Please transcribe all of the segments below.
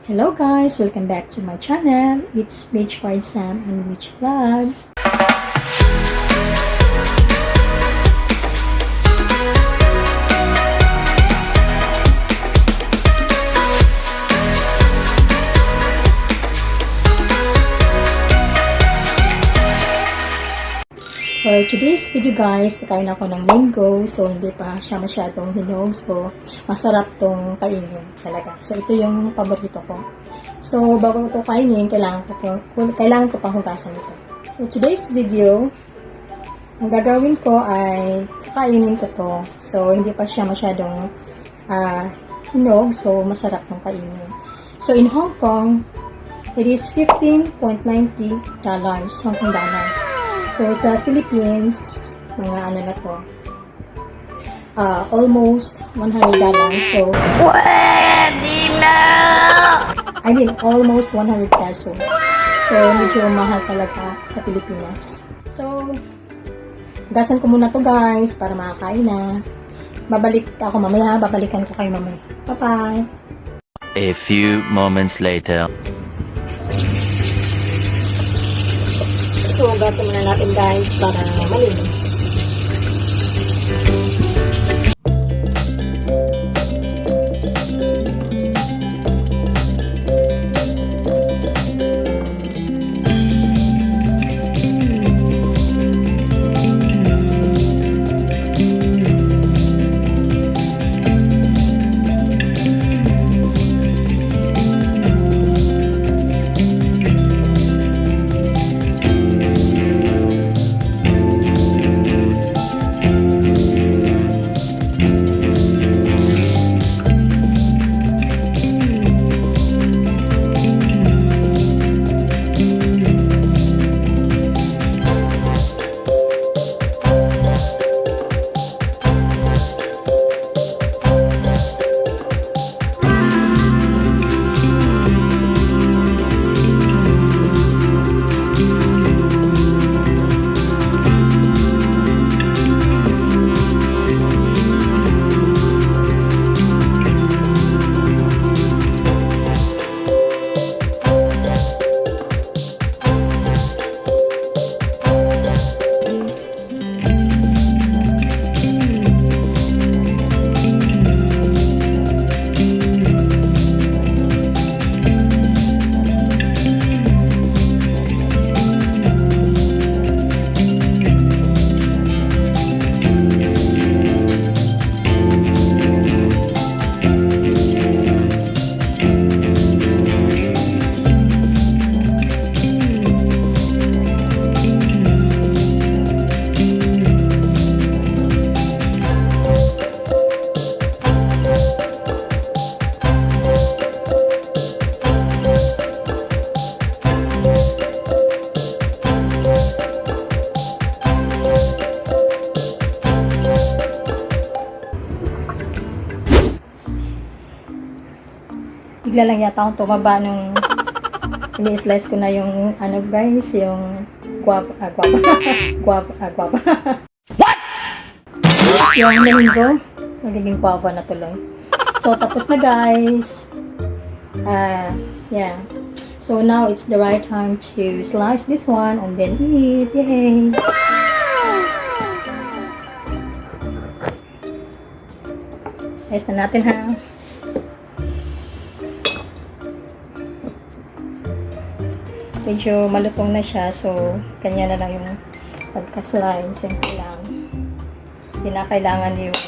Hello guys! Welcome back to my channel. It's Beach by Sam and Beach Vlog. For today's video guys, nakain ako ng mango. So, hindi pa siya masyadong hinog. So, masarap tong kainin talaga. So, ito yung paborito ko. So, bago ito kainin, kailangan ko pang hugasan ito. So, today's video, ang gagawin ko ay kakainin ko to. So, hindi pa siya masyadong hinog. So, masarap tong kainin. So, in Hong Kong, it is $15.90 Hong Kong dollars. So, sa Philippines, mga ano na to, almost $100. So, pwede na! I mean, almost 100 pesos. So, medyo mahal talaga sa Pilipinas. So, gasan ko muna to guys, para makakain na. Babalik ako mamaya, babalikan ko kayo mamaya. Bye-bye! A few moments later. So, gasan muna natin guys para malinis. Bigla lang yata akong tumaba nung ini-slice ko na yung ano guys, yung guava. What? Yung mango, magiging guava na tuloy. So, tapos na guys. Yeah. So, now it's the right time to slice this one and then eat. Yay! Slice na natin ha. Medyo malutong na siya, so kanya na lang yung pagka-slice. Simple lang. Hindi na kailangan yung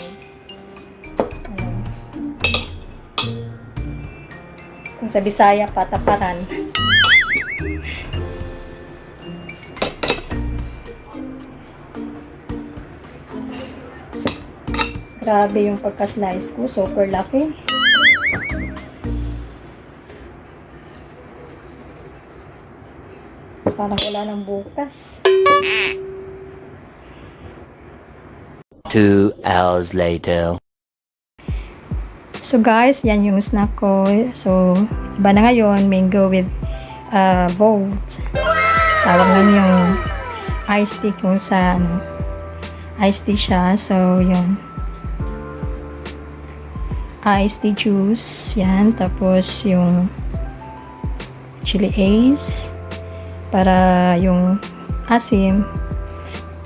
kung sa Bisaya, pataparan. Grabe yung pagka-slice ko, super laki. Parang wala ng bukas. 2 hours later. So guys, yan yung snack ko. So, iba na ngayon, mango with Volt. Tawag nga yung iced tea kung sa iced tea siya. So, yun. Iced tea juice. Yan. Tapos, yung chili ace para yung asim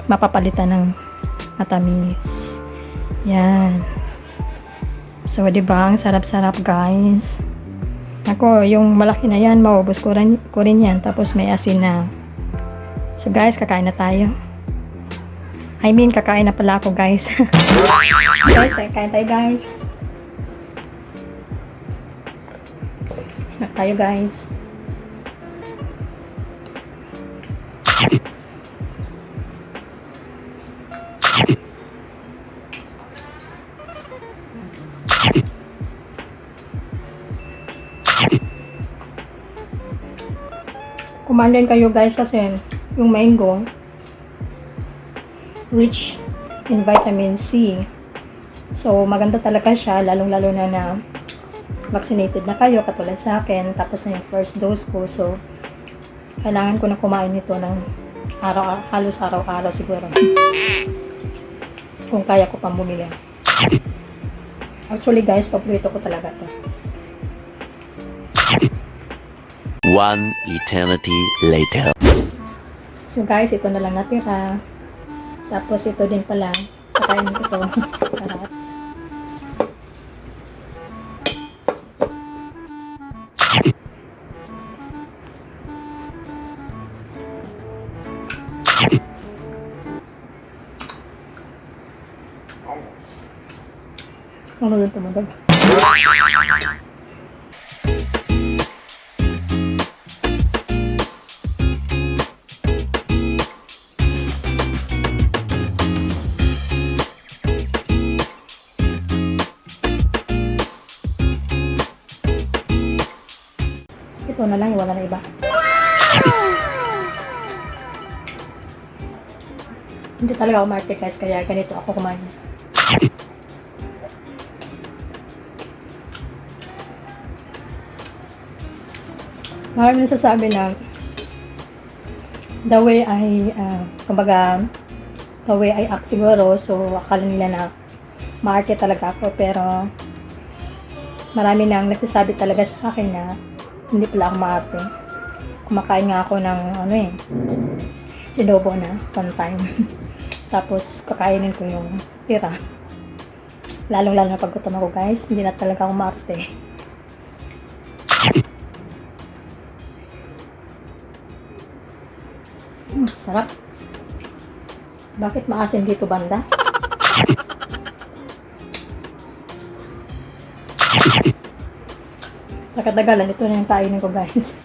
mapapalitan ng matamis. Yan. So, diba? Ang sarap-sarap, guys. Ako, yung malaki na yan, maubos ko rin yan. Tapos may asin na. So, guys, kakain na tayo. I mean, kakain na pala ako, guys. Guys, kakain tayo, guys. Snack tayo, guys. Kumain din kayo, guys, kasi yung mango rich in vitamin C. So, maganda talaga siya, lalong-lalo na vaccinated na kayo, katulad sa akin. Tapos na yung first dose ko. So, kailangan ko na kumain nito ng halos araw-araw siguro. Kung kaya ko pang bumili. Actually, guys, paborito ko talaga to. One eternity later. So, guys, ito na lang natira. Tapos, ito din pala. Kakainin ko to. Sarap. Ano rin tumadag? Ito na lang, wala na iba. Hindi talaga ako marte, guys, kaya ganito ako kumain. Maraming nasasabi na the way kumbaga, the way I act siguro, so akala nila na maarte talaga ako, pero marami nang nagsasabi talaga sa akin na hindi pala ako maarte. Kumakain nga ako ng sidobo na one time. Tapos kakainin ko yung tira. Lalong-lalo na pag gutom ako, guys, hindi na talaga ako maarte. Sarap. Bakit maasim dito banda? Sa katagalan, ito na yung kainin ko, guys.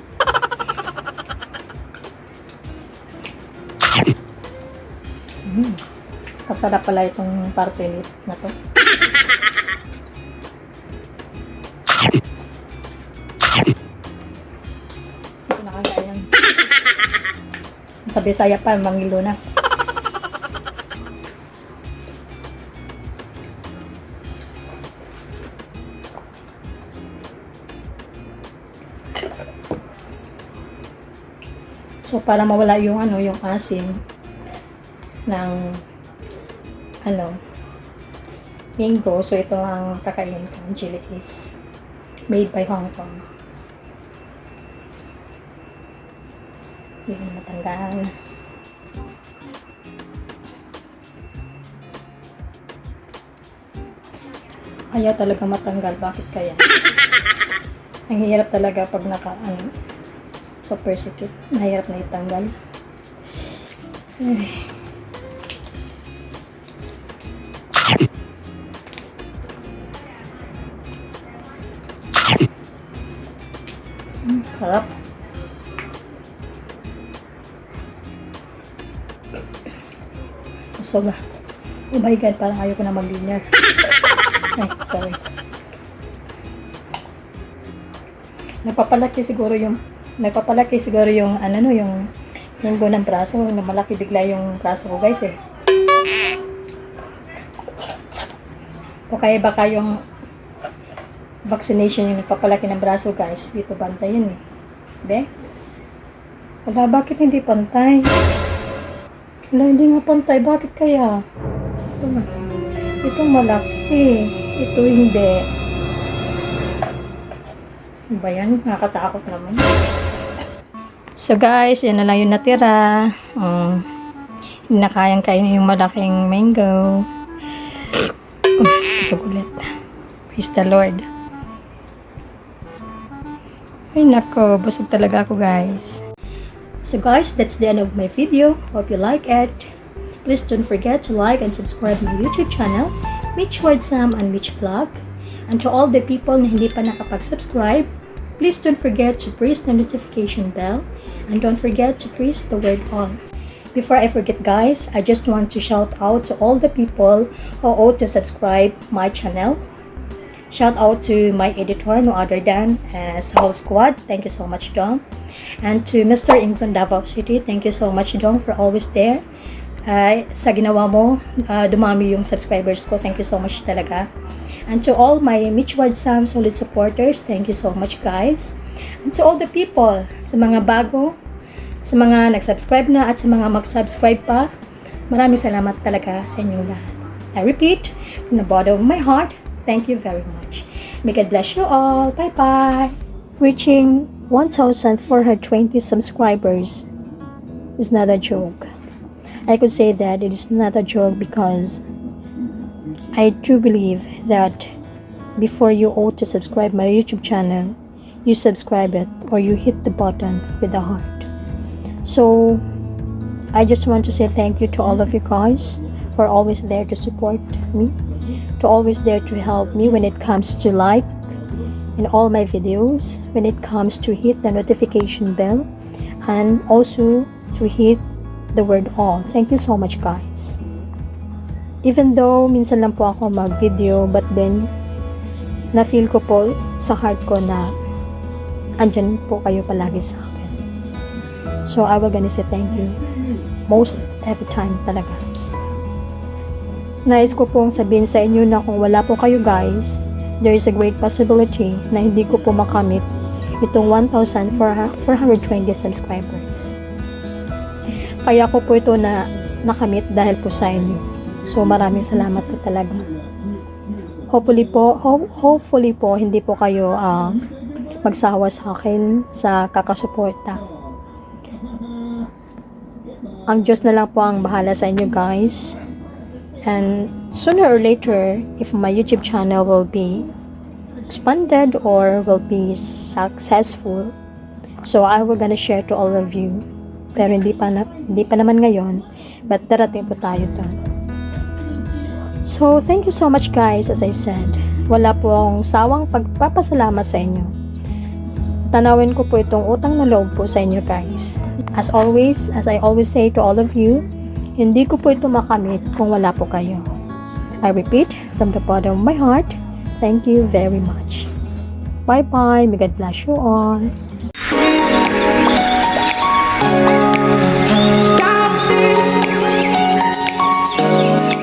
Kasarap pala itong parte na to. Ito na kakain. Sa Bisaya pa, mangilo na. So, para mawala yung yung asim ng mango. So, ito ang kakainin ko. Chili is made by Hong Kong. Hindi na matanggal. Ayaw talaga matanggal. Bakit kaya? Ang hirap talaga pag super sikip. Mahirap na itanggal. Ay. Sarap. Busog ah. Oh my God, parang ayaw ko na mag-dinner. Ay, sorry. Nagpapalaki siguro yung yung linggo ng braso. Malaki bigla yung braso ko, guys, eh. O kaya baka yung vaccination yung nagpapalaki ng braso, guys. Dito bantay yun, eh. Be? Wala, bakit hindi pantay? Wala, hindi nga pantay. Bakit kaya? Ito na. Itong malaki. Ito hindi. Ano ba yan? Nakakatakot naman. So guys, yan na lang yung natira. Hindi na kayang kainin yung malaking mango. Sugulit. Praise the Lord. Ay nako, busog talaga ako guys. So guys, that's the end of my video. Hope you like it. Please don't forget to like and subscribe my YouTube channel, Mitch Word Sam and Mitch Vlog. And to all the people na hindi pa nakapag-subscribe, please don't forget to press the notification bell and don't forget to press the word all. Before I forget guys, I just want to shout out to all the people who ought to subscribe my channel. Shout out to my editor, no other than Sahol Squad. Thank you so much, Dong. And to Mr. England Davao City, thank you so much, Dong, for always there. Sa ginawa mo, dumami yung subscribers ko. Thank you so much talaga. And to all my Mitch Ward Sam solid supporters, thank you so much guys. And to all the people, sa mga bago, sa mga nag-subscribe na at sa mga mag-subscribe pa, maraming salamat talaga sa inyong lahat. I repeat, from the bottom of my heart, thank you very much. May God bless you all. Bye-bye. Reaching 1,420 subscribers is not a joke. I could say that it is not a joke because I do believe that before you ought to subscribe my YouTube channel, you subscribe it or you hit the button with the heart. So I just want to say thank you to all of you guys for always there to support me, to always there to help me when it comes to like in all my videos, when it comes to hit the notification bell, and also to hit the word all. Thank you so much guys. Even though minsan lang po ako mag-video, but then na-feel ko po sa heart ko na andyan po kayo palagi sa akin. So I will gonna say thank you most every time talaga. Nais ko pong sabihin sa inyo na kung wala po kayo guys, there is a great possibility na hindi ko po makamit itong 1,420 subscribers. Kaya ko po ito na nakamit dahil po sa inyo. So maraming salamat po talaga. Hopefully po hindi po kayo magsawa sa akin sa kakasuporta. Ang Diyos na lang po ang bahala sa inyo guys. And sooner or later, if my YouTube channel will be expanded or will be successful, so I will gonna share to all of you. Pero hindi pa naman ngayon, but darating po tayo doon. So thank you so much guys. As I said, wala pong sawang pagpapasalamat sa inyo. Tanawin ko po itong utang na loob po sa inyo guys. As always, as I always say to all of you, hindi ko po ito makamit kung wala po kayo. I repeat, from the bottom of my heart, thank you very much. Bye-bye. May God bless you all.